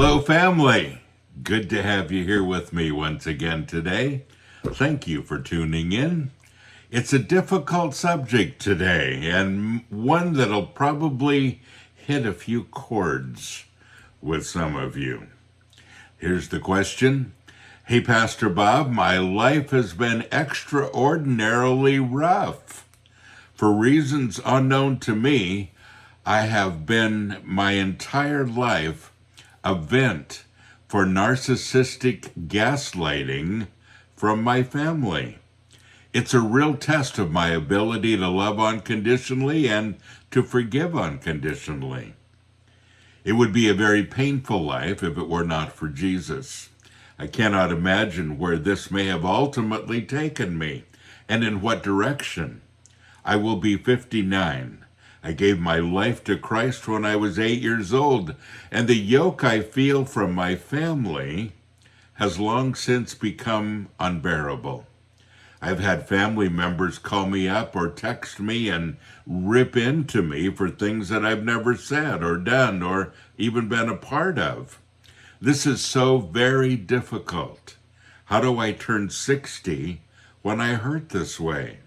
Hello, family. Good to have you here with me once again today. Thank you for tuning in. It's a difficult subject today, and one that'll probably hit a few chords with some of you. Here's the question. Hey, Pastor Bob, my life has been extraordinarily rough. For reasons unknown to me, I have been my entire life a vent for narcissistic gaslighting from my family. It's a real test of my ability to love unconditionally and to forgive unconditionally. It would be a very painful life if it were not for Jesus. I cannot imagine where this may have ultimately taken me and in what direction. I will be 59. I gave my life to Christ when I was 8 years old, and the yoke I feel from my family has long since become unbearable. I've had family members call me up or text me and rip into me for things that I've never said or done or even been a part of. This is so very difficult. How do I turn 60 when I hurt this way?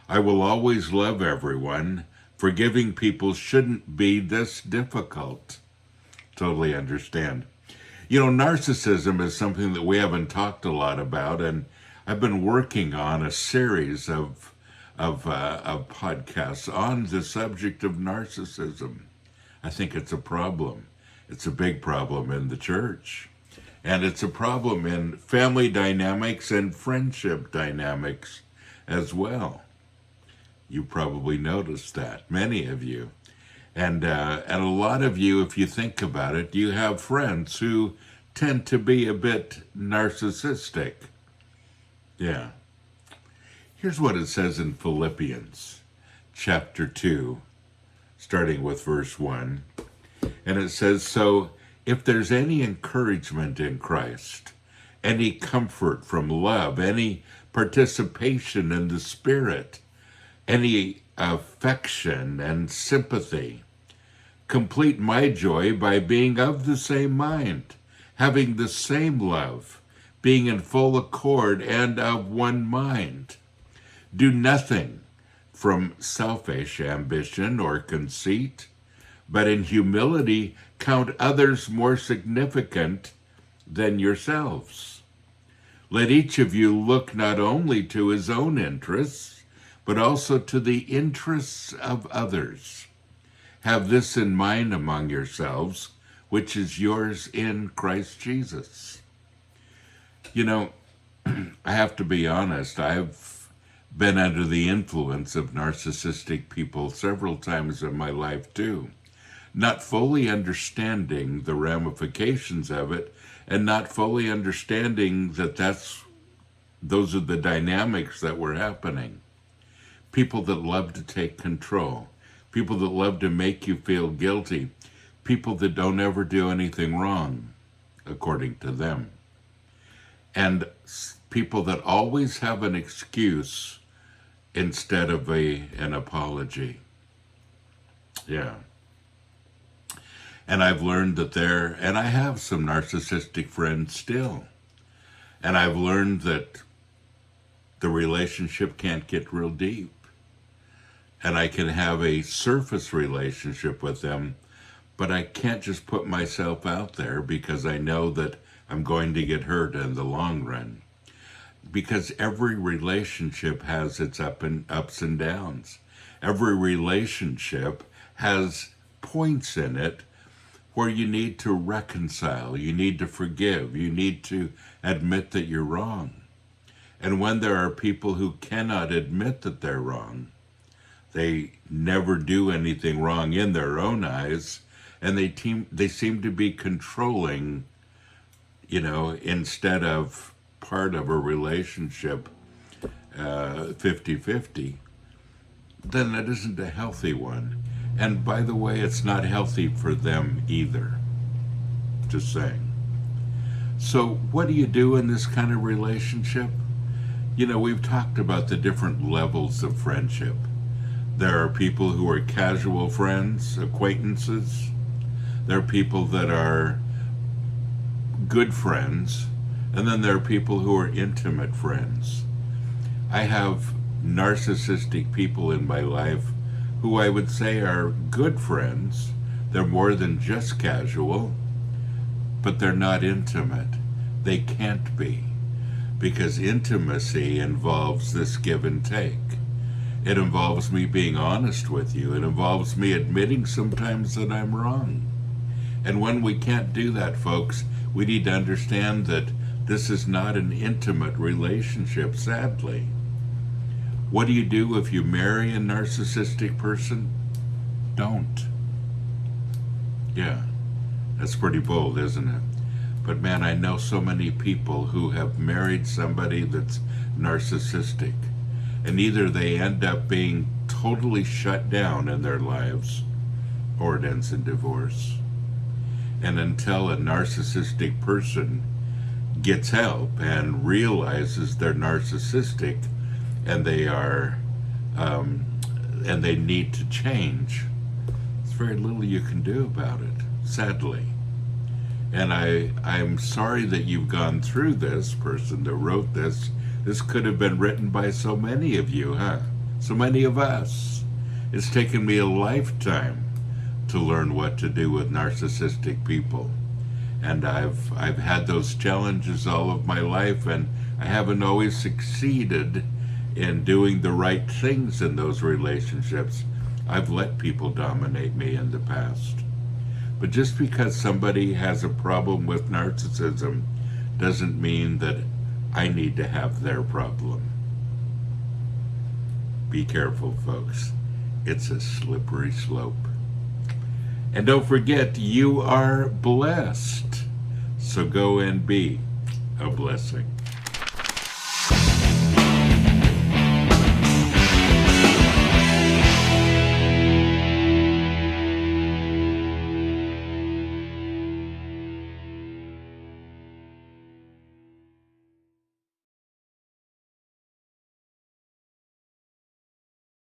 I will always love everyone. Forgiving people shouldn't be this difficult. Totally understand. You know, narcissism is something that we haven't talked a lot about, and I've been working on a series of podcasts on the subject of narcissism. I think it's a problem. It's a big problem in the church, and it's a problem in family dynamics and friendship dynamics as well. You probably noticed that, many of you. And a lot of you, if you think about it, you have friends who tend to be a bit narcissistic. Yeah. Here's what it says in Philippians chapter 2, starting with verse 1. And it says, so if there's any encouragement in Christ, any comfort from love, any participation in the Spirit, any affection and sympathy, complete my joy by being of the same mind, having the same love, being in full accord and of one mind. Do nothing from selfish ambition or conceit, but in humility count others more significant than yourselves. Let each of you look not only to his own interests, but also to the interests of others. Have this in mind among yourselves, which is yours in Christ Jesus. You know, I have to be honest, I've been under the influence of narcissistic people several times in my life too, not fully understanding the ramifications of it and not fully understanding that those are the dynamics that were happening. People that love to take control, people that love to make you feel guilty, people that don't ever do anything wrong, according to them. And people that always have an excuse instead of an apology. Yeah. And I've learned that and I have some narcissistic friends still. And I've learned that the relationship can't get real deep. And I can have a surface relationship with them, but I can't just put myself out there because I know that I'm going to get hurt in the long run. Because every relationship has its ups and downs. Every relationship has points in it where you need to reconcile, you need to forgive, you need to admit that you're wrong. And when there are people who cannot admit that they're wrong, they never do anything wrong in their own eyes, and they seem to be controlling, instead of part of a relationship 50-50, then that isn't a healthy one. And by the way, it's not healthy for them either. Just saying. So what do you do in this kind of relationship? We've talked about the different levels of friendship. There are people who are casual friends, acquaintances. There are people that are good friends, and then there are people who are intimate friends. I have narcissistic people in my life who I would say are good friends. They're more than just casual, but they're not intimate. They can't be, because intimacy involves this give and take. It involves me being honest with you. It involves me admitting sometimes that I'm wrong. And when we can't do that, folks, we need to understand that this is not an intimate relationship, sadly. What do you do if you marry a narcissistic person? Don't. Yeah, that's pretty bold, isn't it? But man, I know so many people who have married somebody that's narcissistic, and either they end up being totally shut down in their lives, or it ends in divorce. And until a narcissistic person gets help and realizes they're narcissistic and they are and they need to change, there's very little you can do about it, sadly. And I'm sorry that you've gone through this. Person that wrote this could have been written by so many of you, huh? So many of us. It's taken me a lifetime to learn what to do with narcissistic people. And I've had those challenges all of my life, and I haven't always succeeded in doing the right things in those relationships. I've let people dominate me in the past. But just because somebody has a problem with narcissism doesn't mean that I need to have their problem. Be careful, folks. It's a slippery slope. And don't forget, you are blessed. So go and be a blessing.